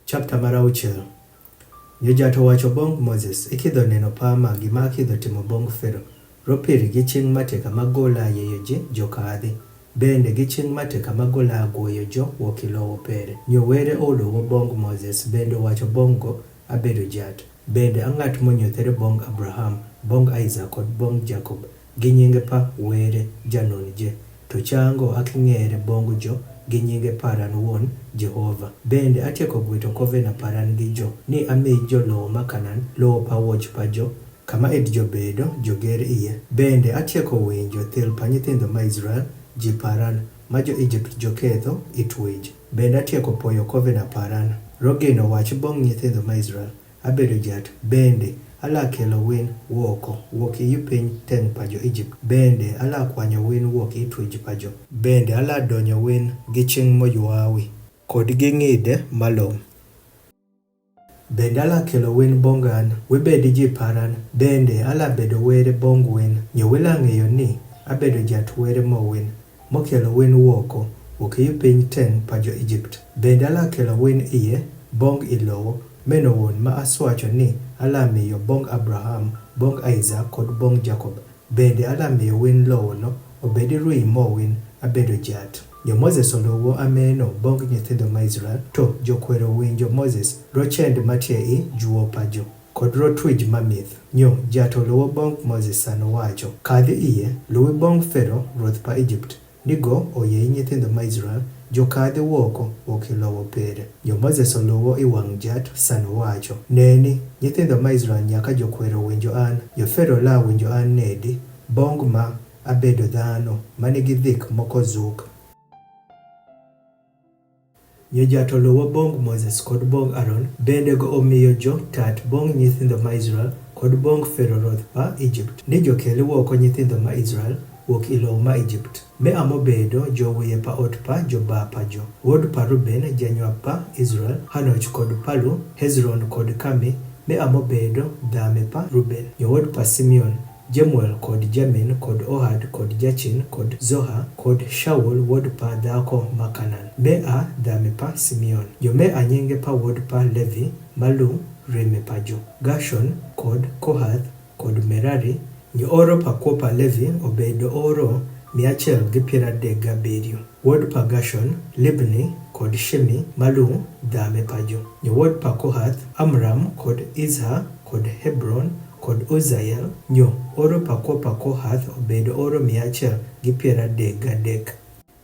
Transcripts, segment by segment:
Chapter mar 6. Jojat owacho bong Moses ikidho neno pama gima akidho timo bong Fero. Ropiri gi chieng' mateka magola yeyo ji jokadhi. Bende gi chieng' mateka magola agwoyo jo wokilowo pere. Nyowere oluwo bong Moses bende owacho bongo abedo jat. Bende ang'at monyothere bong Abraham, bong Isaac kod bong Jacob. Gi nyinge pa were janon je. To chango aking'ere bong jo gi nyinge paran wuon Jehova. Bende atieko gwito kovena paran gi jo ni ami jo lowo makanan lowo pa woch pa jo kama ed jo bedo joger iye. Bende atieko winjo thil pa nyithindo ma Israel ji paran ma jo Egypt jo ketho itwej. Bende atieko poyo kovena paran. Rogino wach bong nyithindo ma Israel abedo jat. Bende ala kelo win woko wuok i piny teng' pa jo Egypt. Bende ala kwanyo win wuok i twij pa jo. Bende ala donyo win gi chieng' moywawi kod gi ng'ide malom. Bende ala kelo win bongan webedi ji paran. Bende ala bedo were bong win. Nyowela ng'eyo ni abedo jat were mo win mokelo win woko wuok i piny teng' pa jo Egypt. Bende ala kelo win iye bong ilowo meno won ma aswacho ni ala miyo bong Abraham, bong Isaac kod bong Jacob. Bende ala miyo win lowo no obedi rui mo win abedo jat. Jo Moses oluwo ameno bong nyithindo ma Israel to jokwero winjo Moses rochend matie i juo pa jo kod rotwij mamith. Nyo jat oluwo bong Moses sano wacho kadhi iye luwi bong Fero ruoth pa Egypt nigo oyei nyithindo ma Israel jokadhi woko wokilowo pere. Jo Moses oluwo i wang' jat sano wacho neni nyithindo ma Israel nyaka jokwero winjo an jo Fero la winjo an nedi bong ma abedo dhano manigi dhik moko zuk. Jojat oluwo bong Moses kod bong Aaron bende go omiyo jo tat bong nyithindo ma Israel kod bong Fero ruoth pa Egypt ni jokeli woko nyithindo ma Israel wuok i lowo ma Egypt. Me amo bedo jowiye pa ot pa joba pa jo. Wuod pa Ruben janyuap pa Israel Hanoch kod Palu Hezron kod Kami. Me amo bedo dhame pa Ruben. Jowod pa Simeon Jemuel kod Jamin kod Ohad kod Jachin kod Zoha kod Shaul wuod pa dhako makanan. Me a dhame pa Simeon. Jo me a nyinge pa wuod pa Levi Malu reme pa jo. Gashon kod Kohath kod Merari. Nyo oro pa kopa Levi obedo oro 137. Wuod pa Gashon Libni kod Shemi Malu dhame pa jo. Nyo wuod pa Kohath Amram kod Izha kod Hebron kod Uziel. Nyo oro pa kopa Kohath obedo oro 133.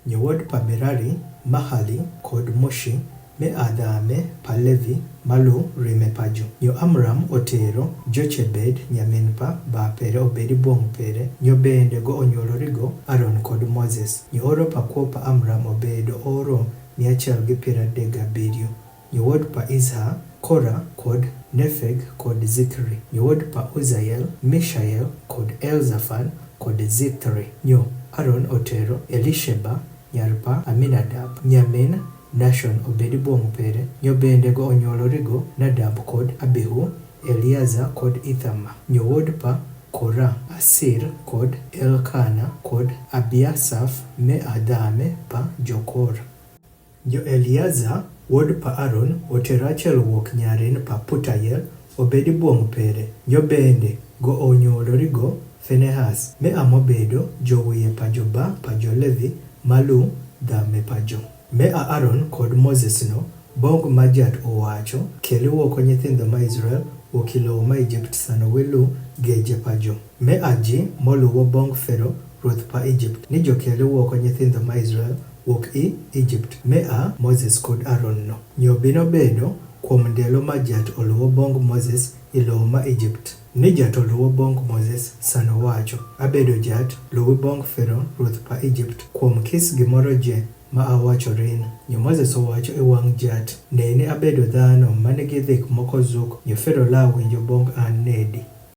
Nyo wuod pa Merari Mahali kod Mushi me adhame pa Levi Malu rime pa jo. Nyo Amram otero Jochebed nyamin pa ba pere obedi bong pere. Nyo bende go onyuolorigo Aaron kod Moses. Nyo oro pa kopa Amram obedo oro 137. Nyo wuod pa Izha Kora kod Nefeg kod Zikri. Nyo wuod pa Uziel Mishael kod Elzaphan kod Zithri. Nyo Aaron otero Elisheba nyar pa Aminadab nyamin Nashon obedi bong pere. Nyo bende go onyuolorigo Nadab kod Abihu, Eliaza kod Ithama. Nyo wuod pa Kora Asir kod Elkana kod Abiasaf me adhame pa Jokor. Jo Eliaza wuod pa Aaron otero achiel wuok nyarin pa Putayel obedi bong pere. Nyo bende go onyuolorigo Phinehas me amo bedo jowiye pa joba pa jo Levi Malu dhame pa jo. Me a Aaron kod Moses no bong ma jat owacho keli woko nyithindo ma Israel wuok i lowo ma Egypt sano welu geje pa jo. Me a ji moluwo bong Fero ruoth pa Egypt ni jokeli woko nyithindo ma Israel wuok i Egypt. Me a Moses kod Aaron no. Nyo bino bedo kuom ndelo ma jat oluwo bong Moses i lowo ma Egypt. Ni jat oluwo bong Moses sano wacho abedo jat luwi bong Fero ruoth pa Egypt kuom kis gimoro je ma awacho rin. Nyo Moses owacho e wang' jat nene abedo dhano manigi dhik moko zuk. Nyo Fero la winjo bong an nedi.